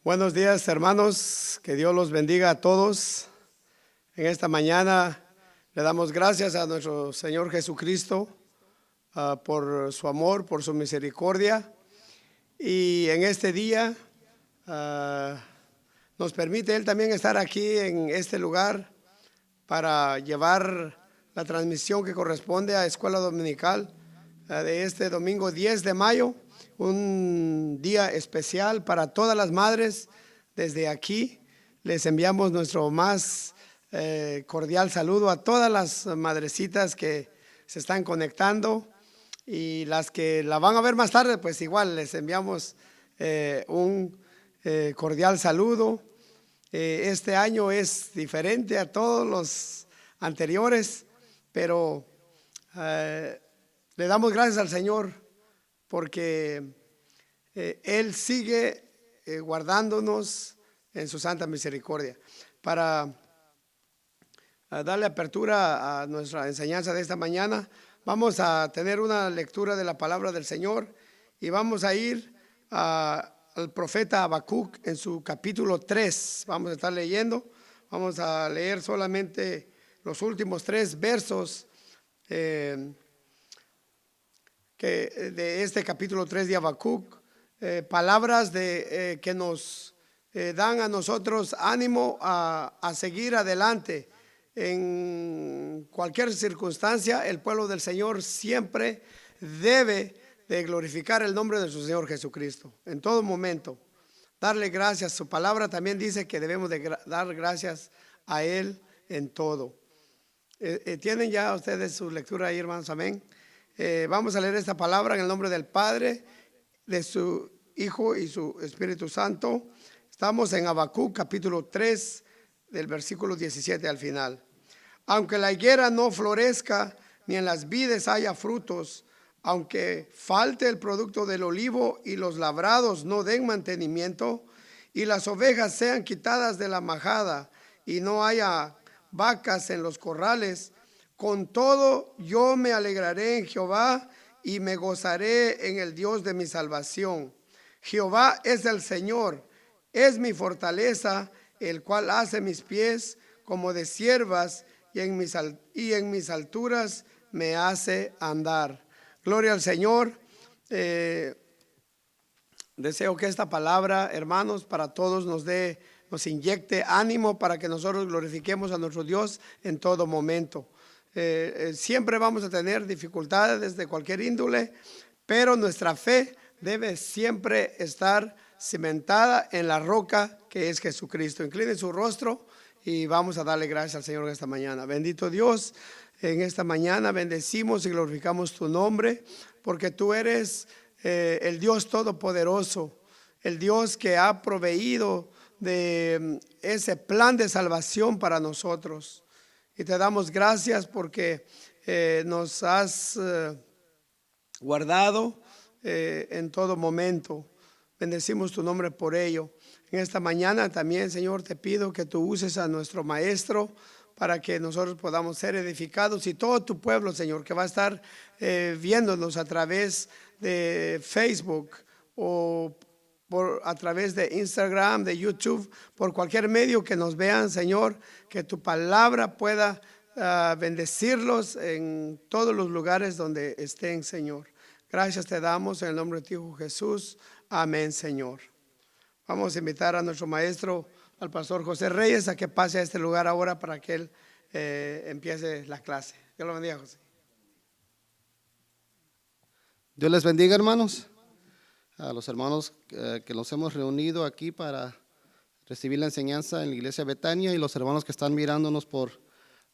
Buenos días, hermanos, que Dios los bendiga a todos. En esta mañana le damos gracias a nuestro Señor Jesucristo por su amor, por su misericordia. Y en este día nos permite Él también estar aquí en este lugar para llevar la transmisión que corresponde a Escuela Dominical de este domingo 10 de mayo. Un día especial para todas las madres. Desde aquí les enviamos nuestro más cordial saludo a todas las madrecitas que se están conectando, y las que la van a ver más tarde, pues igual les enviamos un cordial saludo. Este año es diferente a todos los anteriores, pero le damos gracias al Señor porque Él sigue guardándonos en su santa misericordia. Para darle apertura a nuestra enseñanza de esta mañana, vamos a tener una lectura de la palabra del Señor y vamos a ir al profeta Habacuc en su capítulo 3. Vamos a estar leyendo, vamos a leer solamente los últimos 3 versos de este capítulo 3 de Habacuc, palabras que nos dan a nosotros ánimo a seguir adelante. En cualquier circunstancia, el pueblo del Señor siempre debe de glorificar el nombre de su Señor Jesucristo. En todo momento, darle gracias. Su palabra también dice que debemos de dar gracias a Él en todo. ¿Tienen ya ustedes su lectura ahí, hermanos? Amén. Vamos a leer esta palabra en el nombre del Padre, de su Hijo y su Espíritu Santo. Estamos en Habacuc capítulo 3, del versículo 17 al final. Aunque la higuera no florezca, ni en las vides haya frutos, aunque falte el producto del olivo y los labrados no den mantenimiento, y las ovejas sean quitadas de la majada, y no haya vacas en los corrales, con todo yo me alegraré en Jehová y me gozaré en el Dios de mi salvación. Jehová es el Señor, es mi fortaleza, el cual hace mis pies como de ciervas y en mis alturas me hace andar. Gloria al Señor. Deseo que esta palabra, hermanos, para todos nos inyecte ánimo para que nosotros glorifiquemos a nuestro Dios en todo momento. Siempre vamos a tener dificultades de cualquier índole, pero nuestra fe debe siempre estar cimentada en la roca que es Jesucristo. Incline su rostro y vamos a darle gracias al Señor esta mañana. Bendito Dios, en esta mañana bendecimos y glorificamos tu nombre, porque tú eres el Dios todopoderoso, el Dios que ha proveído de ese plan de salvación para nosotros. Y te damos gracias porque nos has guardado en todo momento. Bendecimos tu nombre por ello. En esta mañana también, Señor, te pido que tú uses a nuestro maestro para que nosotros podamos ser edificados, y todo tu pueblo, Señor, que va a estar viéndonos a través de Facebook o a través de Instagram, de YouTube, por cualquier medio que nos vean, Señor, que tu palabra pueda bendecirlos en todos los lugares donde estén, Señor. Gracias te damos en el nombre de tu Hijo Jesús. Amén, Señor. Vamos a invitar a nuestro maestro, al pastor José Reyes, a que pase a este lugar ahora para que él empiece la clase. Dios lo bendiga, José. Dios les bendiga, hermanos. A los hermanos que nos hemos reunido aquí para recibir la enseñanza en la iglesia Betania, y los hermanos que están mirándonos por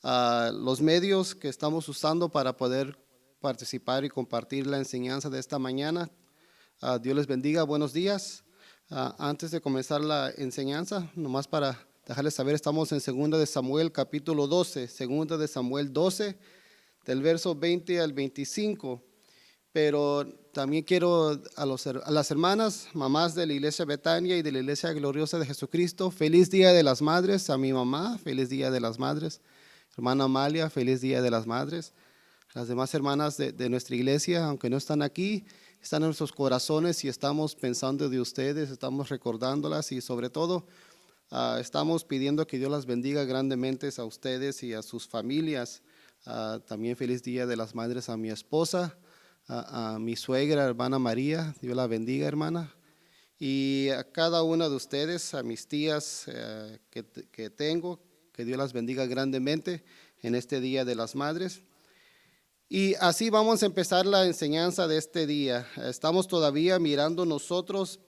los medios que estamos usando para poder participar y compartir la enseñanza de esta mañana. Dios les bendiga, buenos días. Antes de comenzar la enseñanza, nomás para dejarles saber, estamos en 2 de Samuel capítulo 12, 2 de Samuel 12, del verso 20 al 25. Pero también quiero a las hermanas, mamás de la iglesia Betania y de la iglesia gloriosa de Jesucristo, feliz día de las madres. A mi mamá, feliz día de las madres. Hermana Amalia, feliz día de las madres. Las demás hermanas de nuestra iglesia, aunque no están aquí, están en nuestros corazones y estamos pensando de ustedes, estamos recordándolas y sobre todo estamos pidiendo que Dios las bendiga grandemente a ustedes y a sus familias. También feliz Día de las Madres a mi esposa, a mi suegra, hermana María, Dios la bendiga, hermana. Y a cada una de ustedes, a mis tías que tengo, que Dios las bendiga grandemente en este Día de las Madres. Y así vamos a empezar la enseñanza de este día. Estamos todavía mirando nosotros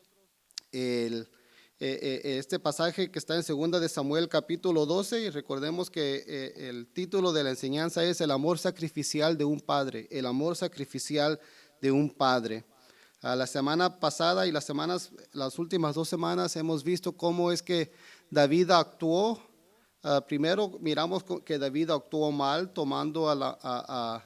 este pasaje que está en 2 de Samuel capítulo 12 y recordemos que el título de la enseñanza es el amor sacrificial de un padre, el amor sacrificial de un padre. La semana pasada y las últimas 2 semanas hemos visto cómo es que David actuó. Primero miramos que David actuó mal tomando a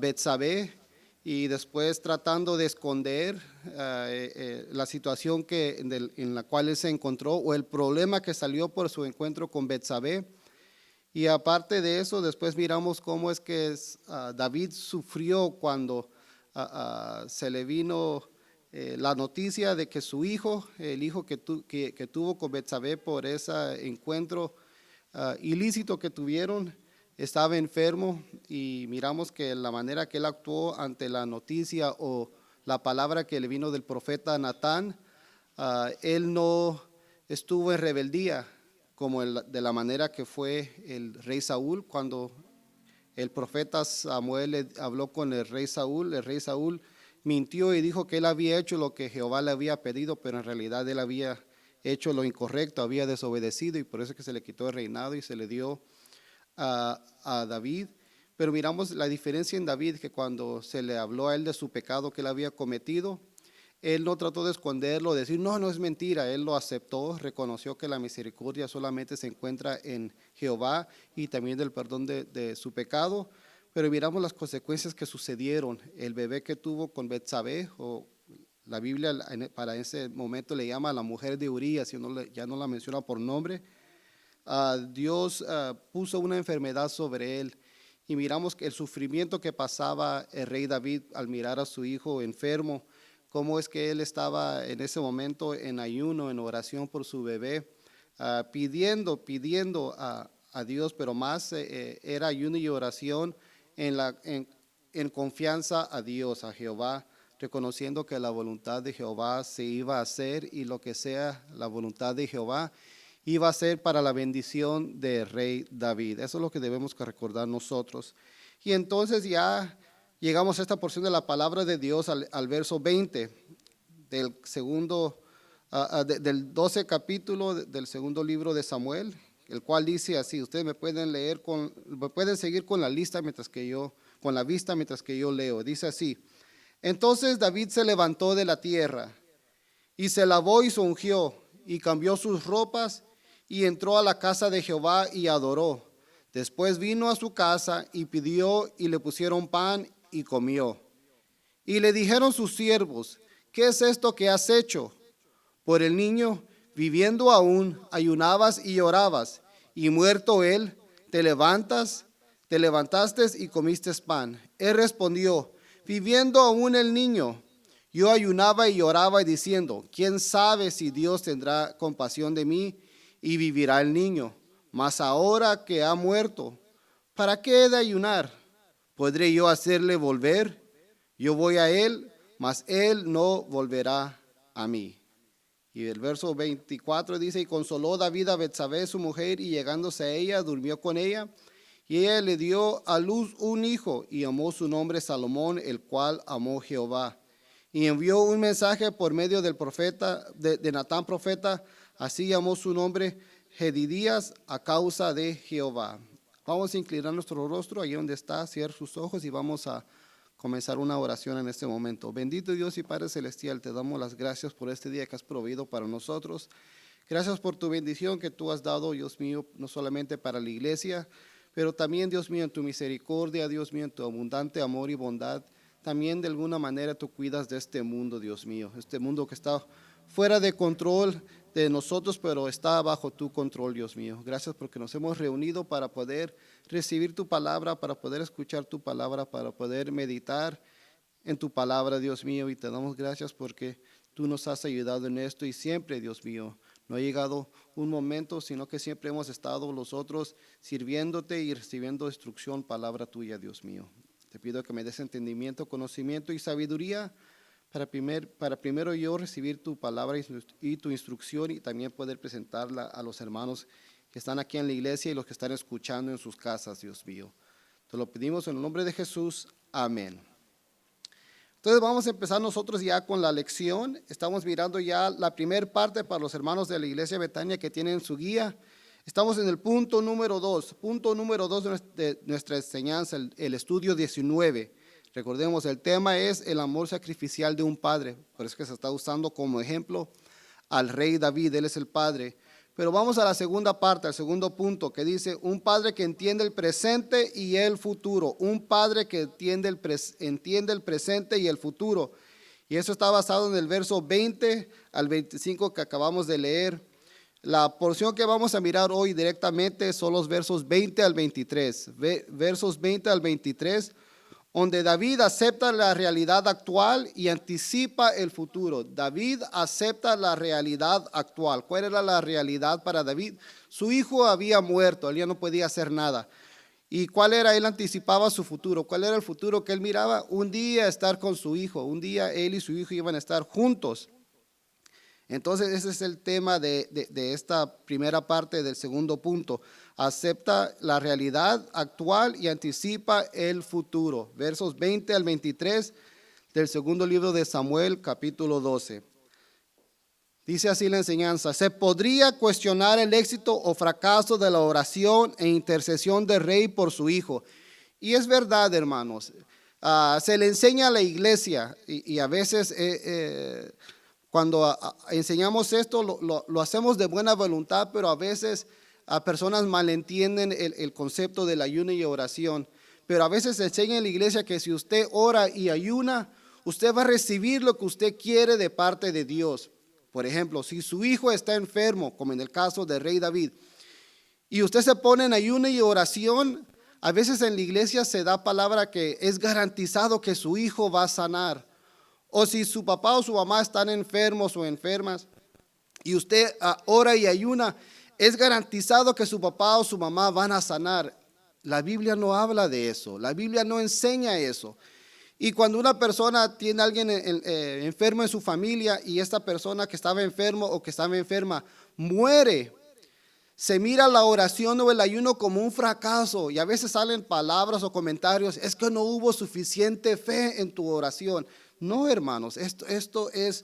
Betsabé y después tratando de esconder la situación en la cual él se encontró o el problema que salió por su encuentro con Betsabé. Y aparte de eso, después miramos cómo es que David sufrió cuando se le vino la noticia de que su hijo, el hijo que tuvo con Betsabé por ese encuentro ilícito que tuvieron, estaba enfermo y miramos que la manera que él actuó ante la noticia o la palabra que le vino del profeta Natán, él no estuvo en rebeldía como de la manera que fue el rey Saúl. Cuando el profeta Samuel le habló con el rey Saúl mintió y dijo que él había hecho lo que Jehová le había pedido, pero en realidad él había hecho lo incorrecto, había desobedecido y por eso es que se le quitó el reinado y se le dio a David. Pero miramos la diferencia en David, que cuando se le habló a él de su pecado que él había cometido, él no trató de esconderlo, de decir no es mentira, él lo aceptó, reconoció que la misericordia solamente se encuentra en Jehová y también del perdón de su pecado. Pero miramos las consecuencias que sucedieron, el bebé que tuvo con Betsabé, o la Biblia para ese momento le llama a la mujer de Urías, ya no la menciona por nombre. Dios puso una enfermedad sobre él y miramos que el sufrimiento que pasaba el rey David al mirar a su hijo enfermo, cómo es que él estaba en ese momento en ayuno, en oración por su bebé, pidiendo a Dios, pero más era ayuno y oración en confianza a Dios, a Jehová, reconociendo que la voluntad de Jehová se iba a hacer y lo que sea la voluntad de Jehová iba a ser para la bendición del rey David. Eso es lo que debemos recordar nosotros. Y entonces ya llegamos a esta porción de la palabra de Dios al verso 20 del 12 capítulo del segundo libro de Samuel, el cual dice así. Ustedes me pueden seguir con la vista mientras que yo leo. Dice así: entonces David se levantó de la tierra y se lavó y se ungió y cambió sus ropas y entró a la casa de Jehová y adoró. Después vino a su casa y pidió y le pusieron pan y comió. Y le dijeron sus siervos: ¿qué es esto que has hecho? Por el niño, viviendo aún, ayunabas y llorabas, y muerto él, te levantaste y comiste pan. Él respondió: viviendo aún el niño, yo ayunaba y lloraba diciendo: ¿quién sabe si Dios tendrá compasión de mí y vivirá el niño? Mas ahora que ha muerto, ¿para qué he de ayunar? ¿Podré yo hacerle volver? Yo voy a él, mas él no volverá a mí. Y el verso 24 dice: y consoló David a Betsabé su mujer, y llegándose a ella, durmió con ella. Y ella le dio a luz un hijo, y llamó su nombre Salomón, el cual amó Jehová. Y envió un mensaje por medio del profeta, de Natán profeta, así llamó su nombre Jedidías, a causa de Jehová. Vamos a inclinar nuestro rostro ahí donde está, cierra sus ojos y vamos a comenzar una oración en este momento. Bendito Dios y Padre Celestial, te damos las gracias por este día que has proveído para nosotros. Gracias por tu bendición que tú has dado, Dios mío, no solamente para la iglesia, pero también, Dios mío, en tu misericordia, Dios mío, en tu abundante amor y bondad. También de alguna manera tú cuidas de este mundo, Dios mío, este mundo que está fuera de control de nosotros, pero está bajo tu control, Dios mío. Gracias porque nos hemos reunido para poder recibir tu palabra, para poder escuchar tu palabra, para poder meditar en tu palabra, Dios mío, y te damos gracias porque tú nos has ayudado en esto y siempre, Dios mío, no ha llegado un momento, sino que siempre hemos estado nosotros sirviéndote y recibiendo instrucción, palabra tuya, Dios mío. Te pido que me des entendimiento, conocimiento y sabiduría para primero yo recibir tu palabra y tu instrucción y también poder presentarla a los hermanos que están aquí en la iglesia y los que están escuchando en sus casas, Dios mío. Te lo pedimos en el nombre de Jesús. Amén. Entonces vamos a empezar nosotros ya con la lección. Estamos mirando ya la primera parte para los hermanos de la iglesia Betania que tienen su guía. Estamos en el punto número 2 de nuestra enseñanza, el estudio 19. Recordemos, el tema es el amor sacrificial de un padre. Por eso que se está usando como ejemplo al rey David, él es el padre. Pero vamos a la segunda parte, al segundo punto, que dice, un padre que entiende el presente y el futuro. Un padre que entiende el presente y el futuro. Y eso está basado en el verso 20 al 25 que acabamos de leer. La porción que vamos a mirar hoy directamente son los versos 20 al 23. Versos 20 al 23, donde David acepta la realidad actual y anticipa el futuro. David acepta la realidad actual. ¿Cuál era la realidad para David? Su hijo había muerto, él ya no podía hacer nada. ¿Y cuál era? Él anticipaba su futuro. ¿Cuál era el futuro que él miraba? Un día estar con su hijo, un día él y su hijo iban a estar juntos. Entonces ese es el tema de esta primera parte del segundo punto. Acepta la realidad actual y anticipa el futuro. Versos 20 al 23 del segundo libro de Samuel, capítulo 12. Dice así la enseñanza: se podría cuestionar el éxito o fracaso de la oración e intercesión del rey por su hijo. Y es verdad, hermanos. Se le enseña a la iglesia y a veces cuando enseñamos esto lo hacemos de buena voluntad, pero a veces personas malentienden el concepto del ayuno y oración. Pero a veces se enseña en la iglesia que si usted ora y ayuna, usted va a recibir lo que usted quiere de parte de Dios. Por ejemplo, si su hijo está enfermo, como en el caso del rey David, y usted se pone en ayuno y oración, a veces en la iglesia se da palabra que es garantizado que su hijo va a sanar. O si su papá o su mamá están enfermos o enfermas y usted ora y ayuna, es garantizado que su papá o su mamá van a sanar. La Biblia no habla de eso, la Biblia no enseña eso. Y cuando una persona tiene a alguien enfermo en su familia y esta persona que estaba enfermo o que estaba enferma muere, se mira la oración o el ayuno como un fracaso y a veces salen palabras o comentarios, es que no hubo suficiente fe en tu oración. No, hermanos, esto es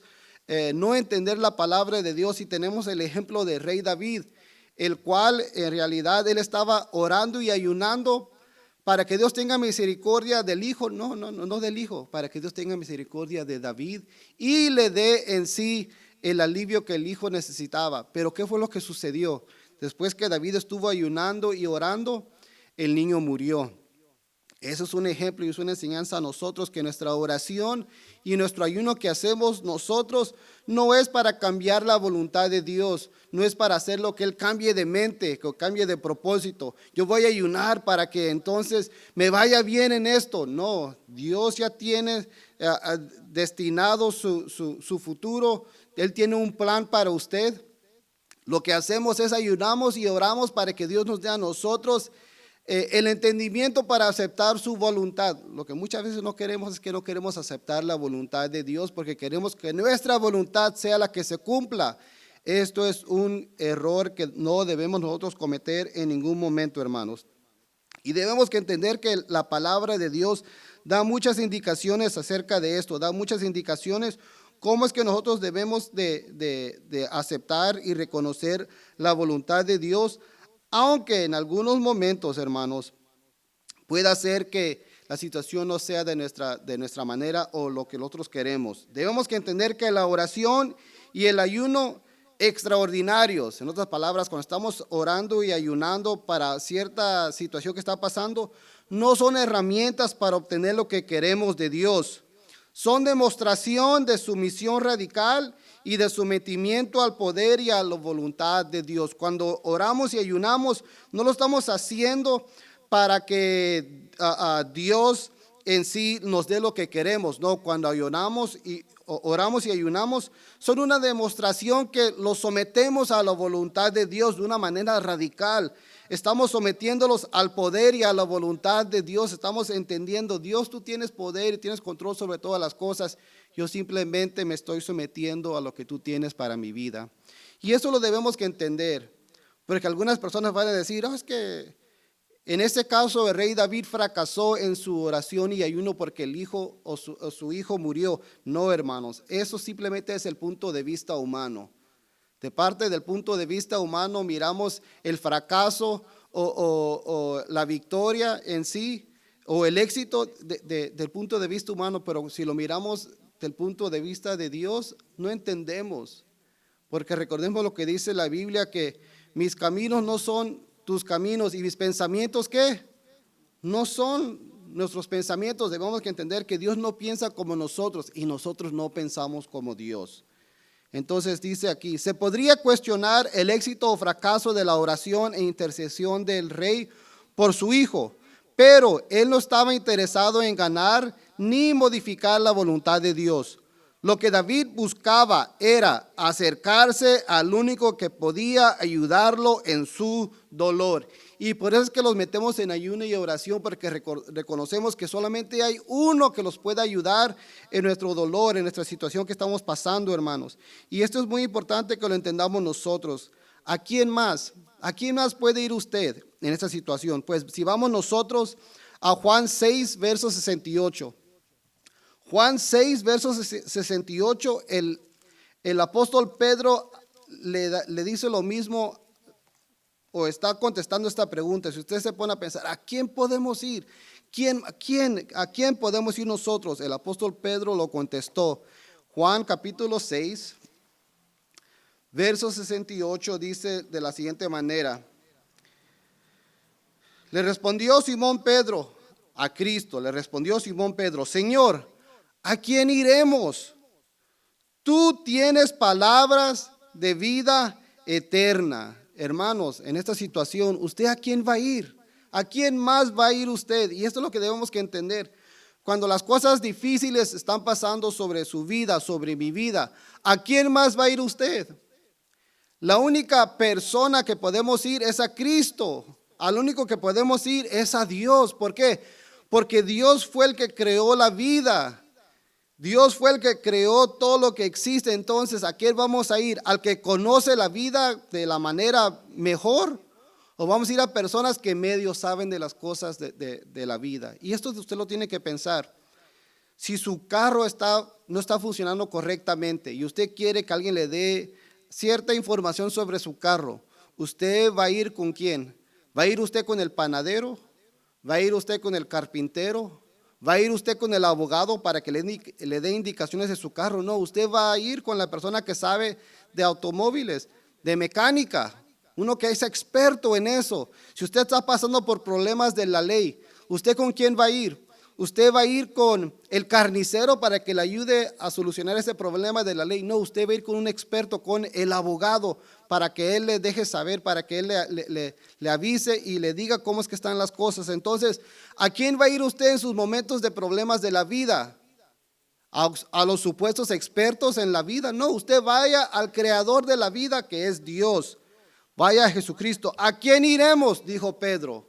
no entender la palabra de Dios. Y tenemos el ejemplo del rey David, el cual en realidad él estaba orando y ayunando para que Dios tenga misericordia del hijo, no del hijo, para que Dios tenga misericordia de David y le dé en sí el alivio que el hijo necesitaba. Pero ¿qué fue lo que sucedió? Después que David estuvo ayunando y orando, el niño murió. Eso es un ejemplo y es una enseñanza a nosotros, que nuestra oración y nuestro ayuno que hacemos nosotros no es para cambiar la voluntad de Dios, no es para hacer lo que Él cambie de mente, que cambie de propósito. Yo voy a ayunar para que entonces me vaya bien en esto. No, Dios ya tiene destinado su futuro, Él tiene un plan para usted. Lo que hacemos es ayunamos y oramos para que Dios nos dé a nosotros el entendimiento para aceptar su voluntad. Lo que muchas veces no queremos es que no queremos aceptar la voluntad de Dios porque queremos que nuestra voluntad sea la que se cumpla. Esto es un error que no debemos nosotros cometer en ningún momento, hermanos. Y debemos que entender que la palabra de Dios da muchas indicaciones acerca de esto, da muchas indicaciones cómo es que nosotros debemos de aceptar y reconocer la voluntad de Dios. Aunque en algunos momentos, hermanos, pueda ser que la situación no sea de nuestra manera o lo que nosotros queremos. Debemos que entender que la oración y el ayuno extraordinarios, en otras palabras, cuando estamos orando y ayunando para cierta situación que está pasando, no son herramientas para obtener lo que queremos de Dios. Son demostración de sumisión radical y de sometimiento al poder y a la voluntad de Dios. Cuando oramos y ayunamos, no lo estamos haciendo para que Dios en sí nos dé lo que queremos, no, cuando ayunamos y oramos y ayunamos, son una demostración que los sometemos a la voluntad de Dios de una manera radical. Estamos sometiéndolos al poder y a la voluntad de Dios. Estamos entendiendo, Dios, tú tienes poder y tienes control sobre todas las cosas. Yo simplemente me estoy sometiendo a lo que tú tienes para mi vida. Y eso lo debemos que entender, porque algunas personas van a decir, es que en este caso el rey David fracasó en su oración y ayuno porque el hijo o su hijo murió. No, hermanos, eso simplemente es el punto de vista humano. De parte del punto de vista humano miramos el fracaso o la victoria en sí o el éxito del punto de vista humano, pero si lo miramos del punto de vista de Dios, no entendemos. Porque recordemos lo que dice la Biblia, que mis caminos no son tus caminos y mis pensamientos, ¿qué? No son nuestros pensamientos. Debemos que entender que Dios no piensa como nosotros y nosotros no pensamos como Dios. Entonces dice aquí, se podría cuestionar el éxito o fracaso de la oración e intercesión del rey por su hijo, pero él no estaba interesado en ganar ni modificar la voluntad de Dios. Lo que David buscaba era acercarse al único que podía ayudarlo en su dolor. Y por eso es que los metemos en ayuno y oración, porque reconocemos que solamente hay uno que los puede ayudar en nuestro dolor, en nuestra situación que estamos pasando, hermanos. Y esto es muy importante que lo entendamos nosotros. ¿A quién más? ¿A quién más puede ir usted en esta situación? Pues si vamos nosotros a Juan 6, verso 68. Juan 6, verso 68, el apóstol Pedro le dice lo mismo, o está contestando esta pregunta. Si usted se pone a pensar, ¿a quién podemos ir? ¿A quién podemos ir nosotros? El apóstol Pedro lo contestó. Juan capítulo 6, verso 68 dice de la siguiente manera. Le respondió Simón Pedro a Cristo, le respondió Simón Pedro, Señor, ¿a quién iremos? Tú tienes palabras de vida eterna. Hermanos, en esta situación, ¿usted a quién va a ir? ¿A quién más va a ir usted? Y esto es lo que debemos que entender. Cuando las cosas difíciles están pasando sobre su vida, sobre mi vida, ¿a quién más va a ir usted? La única persona que podemos ir es a Cristo. Al único que podemos ir es a Dios. ¿Por qué? Porque Dios fue el que creó la vida. Dios fue el que creó todo lo que existe. Entonces, ¿a quién vamos a ir? ¿Al que conoce la vida de la manera mejor? ¿O vamos a ir a personas que medio saben de las cosas de la vida? Y esto usted lo tiene que pensar. Si su carro no está funcionando correctamente y usted quiere que alguien le dé cierta información sobre su carro, ¿usted va a ir con quién? ¿Va a ir usted con el panadero? ¿Va a ir usted con el carpintero? ¿Va a ir usted con el abogado para que le dé indicaciones de su carro? No, usted va a ir con la persona que sabe de automóviles, de mecánica, uno que es experto en eso. Si usted está pasando por problemas de la ley, ¿usted con quién va a ir? Usted va a ir con el carnicero para que le ayude a solucionar ese problema de la ley. No, usted va a ir con un experto, con el abogado, para que él le deje saber, para que él le avise y le diga cómo es que están las cosas. Entonces, ¿a quién va a ir usted en sus momentos de problemas de la vida? ¿A los supuestos expertos en la vida? No, usted vaya al creador de la vida, que es Dios. Vaya a Jesucristo. ¿A quién iremos? Dijo Pedro.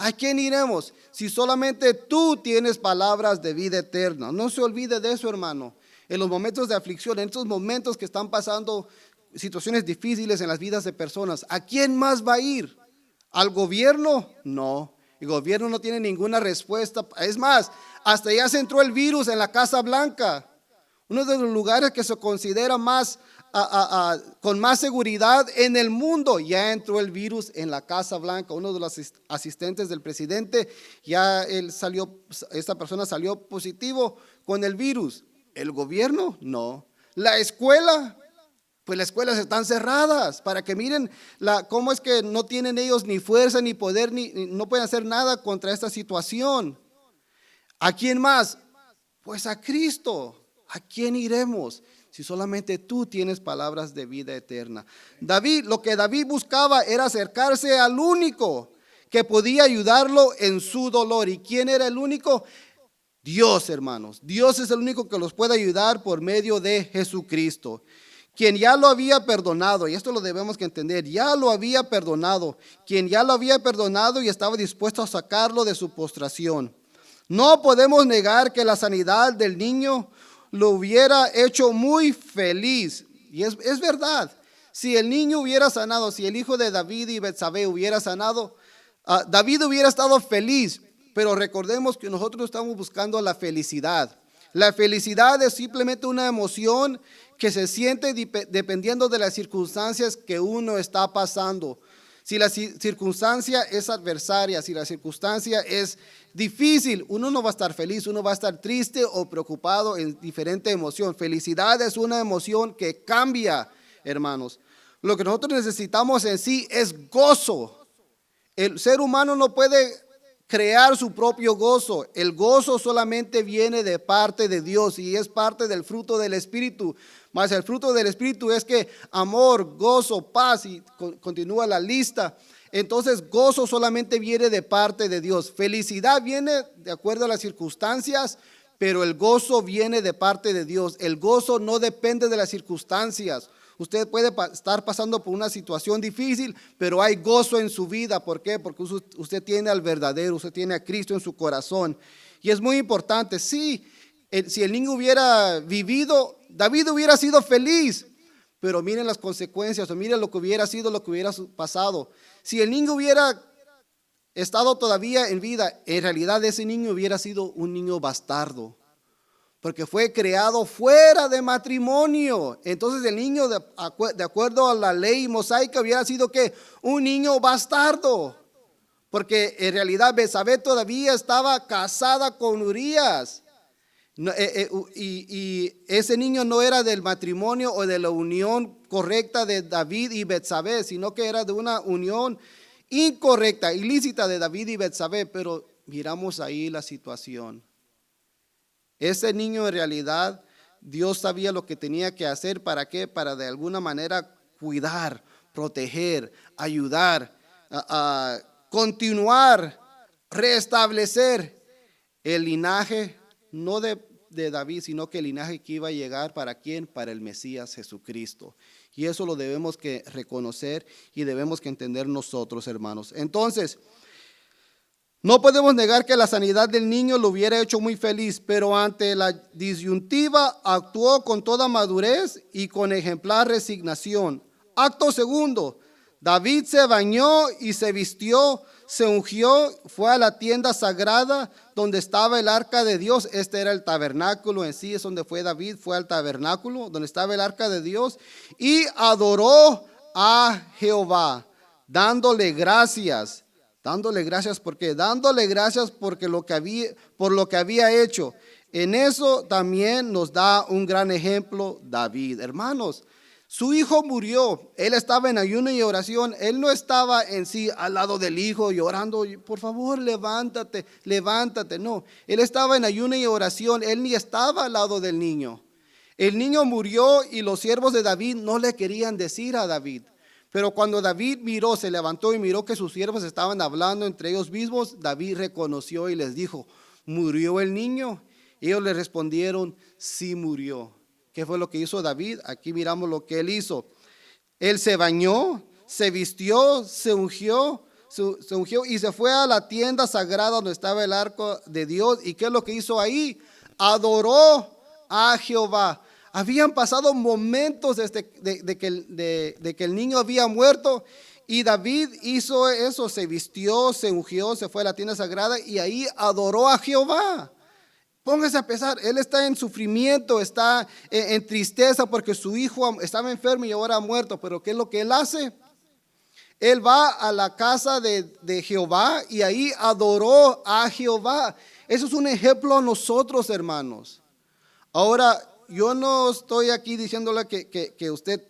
¿A quién iremos? Si solamente tú tienes palabras de vida eterna. No se olvide de eso, hermano. En los momentos de aflicción, en estos momentos que están pasando situaciones difíciles en las vidas de personas, ¿a quién más va a ir? ¿Al gobierno? No. El gobierno no tiene ninguna respuesta. Es más, hasta ya se entró el virus en la Casa Blanca. Uno de los lugares que se considera más con más seguridad en el mundo. Ya entró el virus en la Casa Blanca. Uno de los asistentes del presidente, esta persona salió positivo con el virus. ¿El gobierno? No. ¿La escuela? Pues las escuelas están cerradas para que miren cómo es que no tienen ellos ni fuerza ni poder, no pueden hacer nada contra esta situación. ¿A quién más? Pues a Cristo. ¿A quién iremos? Si solamente tú tienes palabras de vida eterna. Lo que David buscaba era acercarse al único que podía ayudarlo en su dolor. ¿Y quién era el único? Dios, hermanos. Dios es el único que los puede ayudar por medio de Jesucristo, quien ya lo había perdonado, y esto lo debemos que entender, ya lo había perdonado, quien ya lo había perdonado y estaba dispuesto a sacarlo de su postración. No podemos negar que la sanidad del niño lo hubiera hecho muy feliz, y es verdad. Si el niño hubiera sanado, si el hijo de David y Betsabé hubiera sanado, David hubiera estado feliz, pero recordemos que nosotros estamos buscando la felicidad. La felicidad es simplemente una emoción que se siente dependiendo de las circunstancias que uno está pasando. Si la circunstancia es adversaria, si la circunstancia es difícil, uno no va a estar feliz, uno va a estar triste o preocupado en diferente emoción. Felicidad es una emoción que cambia, hermanos. Lo que nosotros necesitamos en sí es gozo. El ser humano no puede crear su propio gozo. El gozo solamente viene de parte de Dios y es parte del fruto del Espíritu. Mas el fruto del Espíritu es que amor, gozo, paz, y continúa la lista. Entonces gozo solamente viene de parte de Dios. Felicidad viene de acuerdo a las circunstancias, pero el gozo viene de parte de Dios. El gozo no depende de las circunstancias. Usted puede estar pasando por una situación difícil, pero hay gozo en su vida. ¿Por qué? Porque usted tiene al verdadero, usted tiene a Cristo en su corazón. Y es muy importante. Sí, si el niño hubiera vivido, David hubiera sido feliz. Pero miren las consecuencias, o miren lo que hubiera sido, lo que hubiera pasado. Si el niño hubiera estado todavía en vida, en realidad ese niño hubiera sido un niño bastardo, porque fue creado fuera de matrimonio. Entonces el niño, de acuerdo a la ley mosaica, hubiera sido ¿qué? Un niño bastardo, porque en realidad Betsabé todavía estaba casada con Urías. Y ese niño no era del matrimonio o de la unión correcta de David y Betsabé, sino que era de una unión incorrecta, ilícita de David y Betsabé. Pero miramos ahí la situación. Ese niño en realidad Dios sabía lo que tenía que hacer. ¿Para qué? Para de alguna manera cuidar, proteger, ayudar, a continuar, restablecer el linaje, no de David, sino que el linaje que iba a llegar, ¿para quién? Para el Mesías Jesucristo. Y eso lo debemos que reconocer y debemos que entender nosotros, hermanos. Entonces, no podemos negar que la sanidad del niño lo hubiera hecho muy feliz, pero ante la disyuntiva actuó con toda madurez y con ejemplar resignación. Acto segundo, David se bañó y se vistió, se ungió, fue a la tienda sagrada donde estaba el arca de Dios. Este era el tabernáculo en sí, es donde fue David, fue al tabernáculo donde estaba el arca de Dios y adoró a Jehová, dándole gracias. Dándole gracias porque por lo que había hecho. En eso también nos da un gran ejemplo David. Hermanos, su hijo murió, él estaba en ayuno y oración, él no estaba en sí al lado del hijo llorando, por favor levántate, levántate, no, él estaba en ayuno y oración, él ni estaba al lado del niño. El niño murió y los siervos de David no le querían decir a David. Pero cuando David miró, se levantó y miró que sus siervos estaban hablando entre ellos mismos, David reconoció y les dijo, ¿murió el niño? Ellos le respondieron, sí murió. ¿Qué fue lo que hizo David? Aquí miramos lo que él hizo. Él se bañó, se vistió, se ungió y se fue a la tienda sagrada donde estaba el arca de Dios. ¿Y qué es lo que hizo ahí? Adoró a Jehová. Habían pasado momentos de que el niño había muerto y David hizo eso, se vistió, se ungió, se fue a la tienda sagrada y ahí adoró a Jehová. Póngase a pensar, él está en sufrimiento, está en tristeza porque su hijo estaba enfermo y ahora ha muerto, pero ¿qué es lo que él hace? Él va a la casa de Jehová y ahí adoró a Jehová. Eso es un ejemplo a nosotros, hermanos. Ahora, yo no estoy aquí diciéndole que usted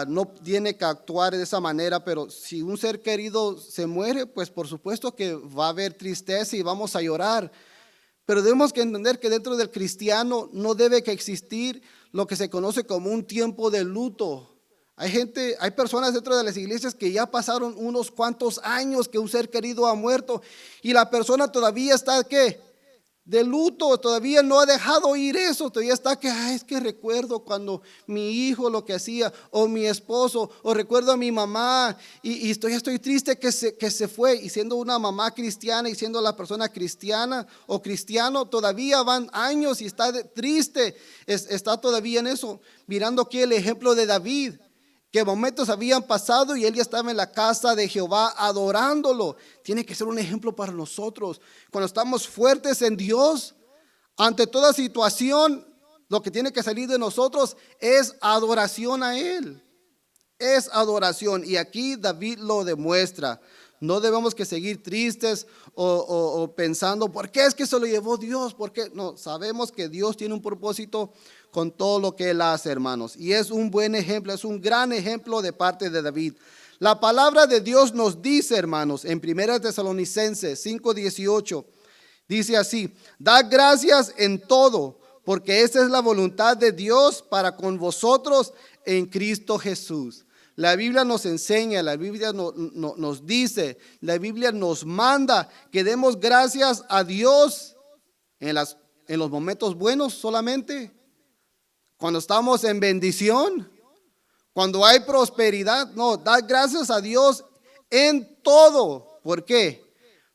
no tiene que actuar de esa manera, pero si un ser querido se muere, pues por supuesto que va a haber tristeza y vamos a llorar. Pero debemos que entender que dentro del cristiano no debe que existir lo que se conoce como un tiempo de luto. Hay personas dentro de las iglesias que ya pasaron unos cuantos años que un ser querido ha muerto y la persona todavía está ¿qué? de luto, todavía no ha dejado ir eso, todavía está que, ay, es que recuerdo cuando mi hijo lo que hacía, o mi esposo, o recuerdo a mi mamá, y estoy triste que se fue, y siendo una mamá cristiana, y siendo la persona cristiana o cristiano, todavía van años y está triste, está todavía en eso, mirando aquí el ejemplo de David, que momentos habían pasado y él ya estaba en la casa de Jehová adorándolo. Tiene que ser un ejemplo para nosotros. Cuando estamos fuertes en Dios, ante toda situación, lo que tiene que salir de nosotros es adoración a Él. Es adoración. Y aquí David lo demuestra. No debemos que seguir tristes o pensando, ¿por qué es que se lo llevó Dios? ¿Por qué? No, sabemos que Dios tiene un propósito con todo lo que Él hace, hermanos. Y es un buen ejemplo, es un gran ejemplo de parte de David. La palabra de Dios nos dice, hermanos, en 1 Tesalonicenses 5:18, dice así: dad gracias en todo, porque esa es la voluntad de Dios para con vosotros en Cristo Jesús. La Biblia nos enseña, la Biblia nos dice, la Biblia nos manda que demos gracias a Dios en los momentos buenos solamente, cuando estamos en bendición, cuando hay prosperidad. No, da gracias a Dios en todo. ¿Por qué?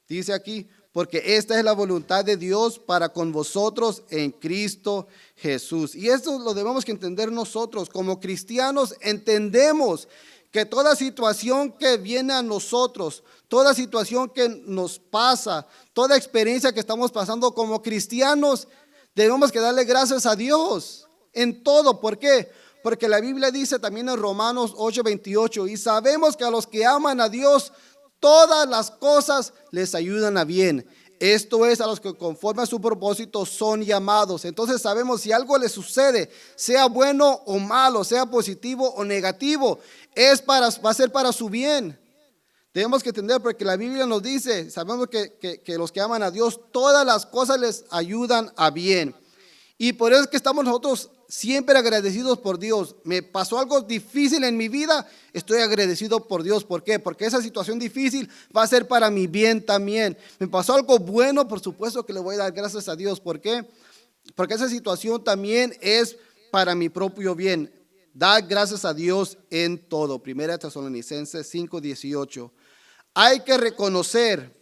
Dice aquí, porque esta es la voluntad de Dios para con vosotros en Cristo Jesús. Y esto lo debemos que entender nosotros. Como cristianos entendemos que toda situación que viene a nosotros, toda situación que nos pasa, toda experiencia que estamos pasando como cristianos, debemos que darle gracias a Dios en todo. ¿Por qué? Porque la Biblia dice también en Romanos 8:28, y sabemos que a los que aman a Dios, todas las cosas les ayudan a bien. Esto es, a los que conforme a su propósito son llamados. Entonces sabemos si algo les sucede, sea bueno o malo, sea positivo o negativo, va a ser para su bien. Tenemos que entender, porque la Biblia nos dice, sabemos que los que aman a Dios, todas las cosas les ayudan a bien. Y por eso es que estamos nosotros siempre agradecidos por Dios. Me pasó algo difícil en mi vida, estoy agradecido por Dios. ¿Por qué? Porque esa situación difícil va a ser para mi bien también. Me pasó algo bueno, por supuesto que le voy a dar gracias a Dios. ¿Por qué? Porque esa situación también es para mi propio bien. Da gracias a Dios en todo. 1 Tesalonicenses 5:18. Hay que reconocer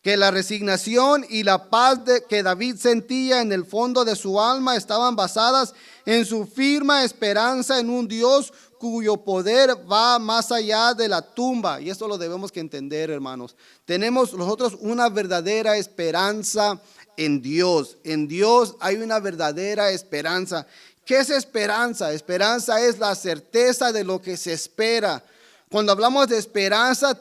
que la resignación y la paz que David sentía en el fondo de su alma estaban basadas en su firme esperanza en un Dios cuyo poder va más allá de la tumba. Y esto lo debemos que entender, hermanos. Tenemos nosotros una verdadera esperanza en Dios. En Dios hay una verdadera esperanza. ¿Qué es esperanza? Esperanza es la certeza de lo que se espera. Cuando hablamos de esperanza,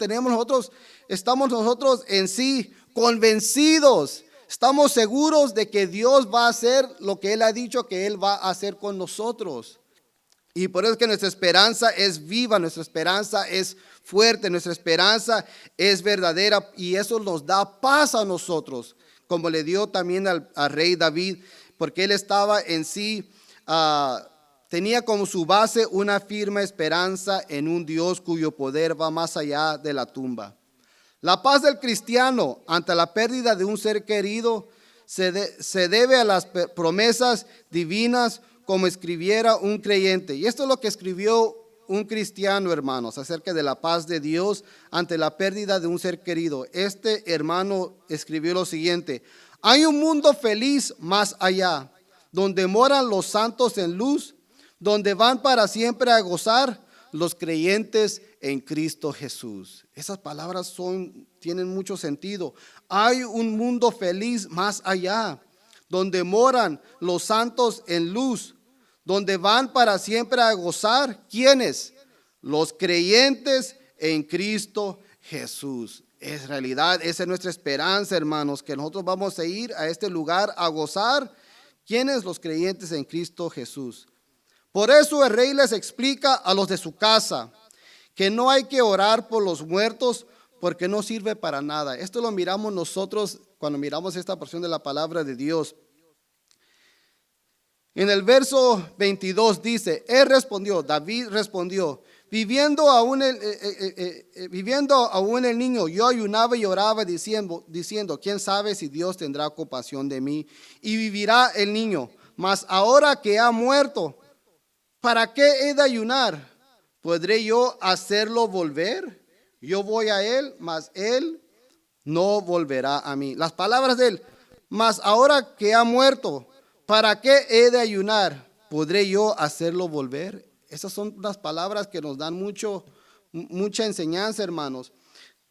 estamos nosotros en sí convencidos, estamos seguros de que Dios va a hacer lo que Él ha dicho que Él va a hacer con nosotros. Y por eso es que nuestra esperanza es viva, nuestra esperanza es fuerte, nuestra esperanza es verdadera, y eso nos da paz a nosotros, como le dio también al rey David, porque él estaba en sí, tenía como su base una firme esperanza en un Dios cuyo poder va más allá de la tumba. La paz del cristiano ante la pérdida de un ser querido se debe a las promesas divinas, como escribiera un creyente. Y esto es lo que escribió un cristiano, hermanos, acerca de la paz de Dios ante la pérdida de un ser querido. Este hermano escribió lo siguiente: hay un mundo feliz más allá, donde moran los santos en luz, donde van para siempre a gozar los creyentes en Cristo Jesús. Esas palabras tienen mucho sentido. Hay un mundo feliz más allá, donde moran los santos en luz, donde van para siempre a gozar. ¿Quiénes? Los creyentes en Cristo Jesús. Es realidad, esa es nuestra esperanza, hermanos, que nosotros vamos a ir a este lugar a gozar. ¿Quiénes? Los creyentes en Cristo Jesús. Por eso el rey les explica a los de su casa que no hay que orar por los muertos, porque no sirve para nada. Esto lo miramos nosotros cuando miramos esta porción de la palabra de Dios. En el verso 22 dice, David respondió, viviendo aún el niño, yo ayunaba y oraba diciendo, quién sabe si Dios tendrá compasión de mí y vivirá el niño. Mas ahora que ha muerto, ¿para qué he de ayunar? ¿Podré yo hacerlo volver? Yo voy a él, mas él no volverá a mí. Las palabras de él, mas ahora que ha muerto, ¿para qué he de ayunar? ¿Podré yo hacerlo volver? Esas son las palabras que nos dan mucha enseñanza, hermanos.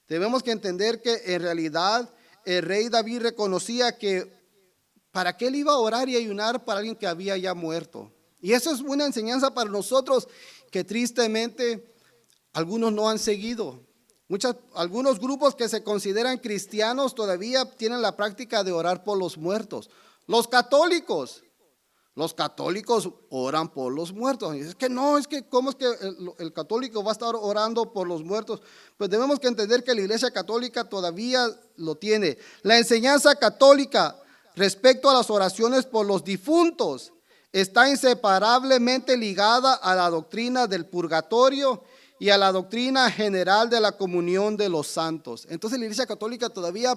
Debemos que entender que en realidad el rey David reconocía que para qué él iba a orar y ayunar para alguien que había ya muerto. Y eso es una enseñanza para nosotros que tristemente algunos no han seguido. Algunos grupos que se consideran cristianos todavía tienen la práctica de orar por los muertos. Los católicos oran por los muertos. ¿Cómo es que el católico va a estar orando por los muertos? Pues debemos que entender que la Iglesia Católica todavía lo tiene. La enseñanza católica respecto a las oraciones por los difuntos está inseparablemente ligada a la doctrina del purgatorio y a la doctrina general de la comunión de los santos. Entonces la Iglesia Católica todavía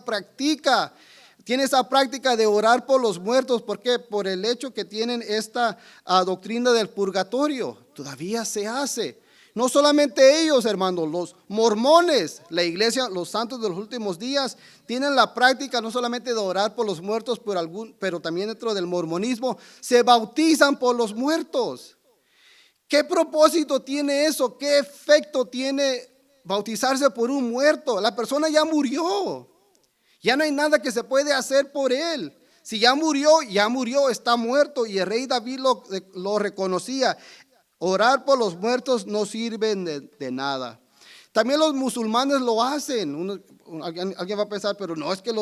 tiene esa práctica de orar por los muertos. ¿Por qué? Por el hecho que tienen esta doctrina del purgatorio. Todavía se hace. No solamente ellos, hermanos, los mormones, la iglesia, los santos de los últimos días, tienen la práctica no solamente de orar por los muertos, pero también dentro del mormonismo, se bautizan por los muertos. ¿Qué propósito tiene eso? ¿Qué efecto tiene bautizarse por un muerto? La persona ya murió. Ya no hay nada que se puede hacer por él. Si ya murió, está muerto. Y el rey David lo reconocía. Orar por los muertos no sirve de nada. También los musulmanes lo hacen. Alguien va a pensar, pero no, es que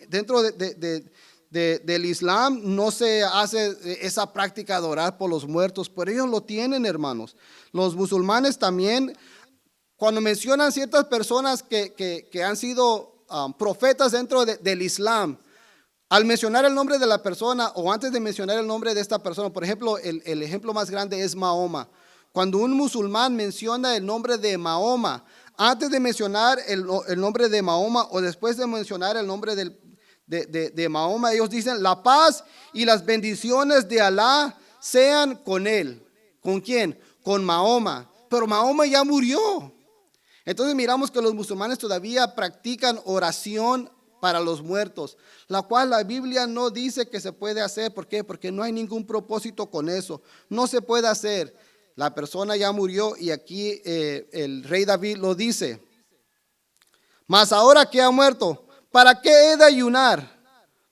dentro del Islam no se hace esa práctica de orar por los muertos, pero ellos lo tienen, hermanos. Los musulmanes también, cuando mencionan ciertas personas que han sido profetas dentro del Islam, al mencionar el nombre de la persona o antes de mencionar el nombre de esta persona, por ejemplo, el ejemplo más grande es Mahoma. Cuando un musulmán menciona el nombre de Mahoma, antes de mencionar el nombre de Mahoma o después de mencionar el nombre de Mahoma, ellos dicen: la paz y las bendiciones de Alá sean con él. ¿Con quién? Con Mahoma. Pero Mahoma ya murió. Entonces miramos que los musulmanes todavía practican oración para los muertos, la cual la Biblia no dice que se puede hacer. ¿Por qué? Porque no hay ningún propósito con eso. No se puede hacer. La persona ya murió y aquí el rey David lo dice. Mas ahora que ha muerto, ¿para qué he de ayunar?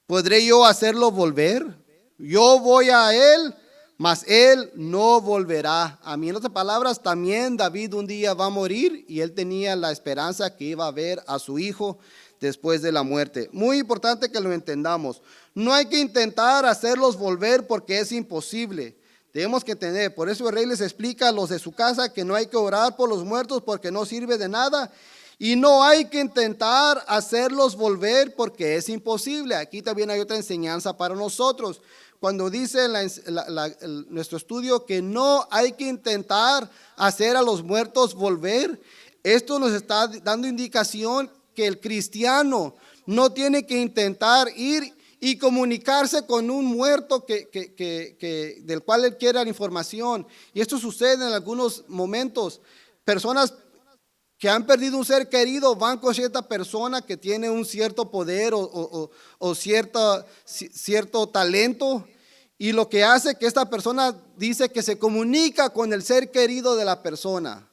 ¿Podré yo hacerlo volver? Yo voy a él, mas él no volverá a mí. En otras palabras, también David un día va a morir y él tenía la esperanza que iba a ver a su hijo después de la muerte. Muy importante que lo entendamos. No hay que intentar hacerlos volver porque es imposible. Tenemos que entender, por eso el rey les explica a los de su casa que no hay que orar por los muertos porque no sirve de nada. Y no hay que intentar hacerlos volver porque es imposible. Aquí también hay otra enseñanza para nosotros. Cuando dice nuestro estudio que no hay que intentar hacer a los muertos volver, esto nos está dando indicación que el cristiano no tiene que intentar ir y comunicarse con un muerto del cual él quiera la información. Y esto sucede en algunos momentos. Personas que han perdido un ser querido van con cierta persona que tiene un cierto poder o cierto talento, y lo que hace que esta persona dice que se comunica con el ser querido de la persona.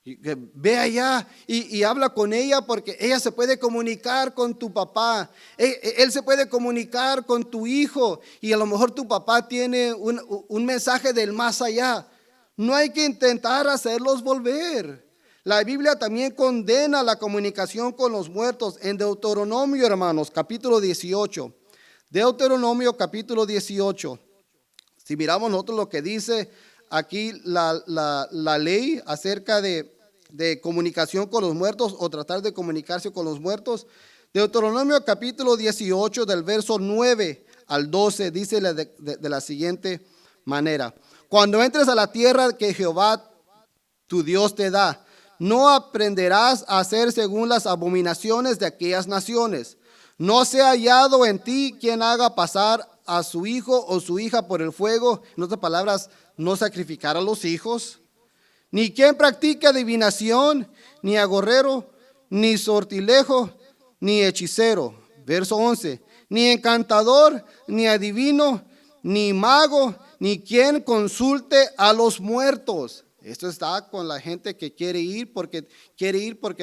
Y que ve allá y habla con ella porque ella se puede comunicar con tu papá, él se puede comunicar con tu hijo, y a lo mejor tu papá tiene un mensaje del más allá. No hay que intentar hacerlos volver. La Biblia también condena la comunicación con los muertos en Deuteronomio, hermanos, capítulo 18. Deuteronomio capítulo 18. Si miramos nosotros lo que dice aquí la ley acerca de comunicación con los muertos o tratar de comunicarse con los muertos. Deuteronomio capítulo 18 del verso 9 al 12 dice de la siguiente manera: cuando entres a la tierra que Jehová tu Dios te da. No aprenderás a hacer según las abominaciones de aquellas naciones. No sea hallado en ti quien haga pasar a su hijo o su hija por el fuego. En otras palabras, no sacrificar a los hijos. Ni quien practique adivinación, ni agorrero, ni sortilejo, ni hechicero. Verso 11. Ni encantador, ni adivino, ni mago, ni quien consulte a los muertos. Esto está con la gente que quiere ir porque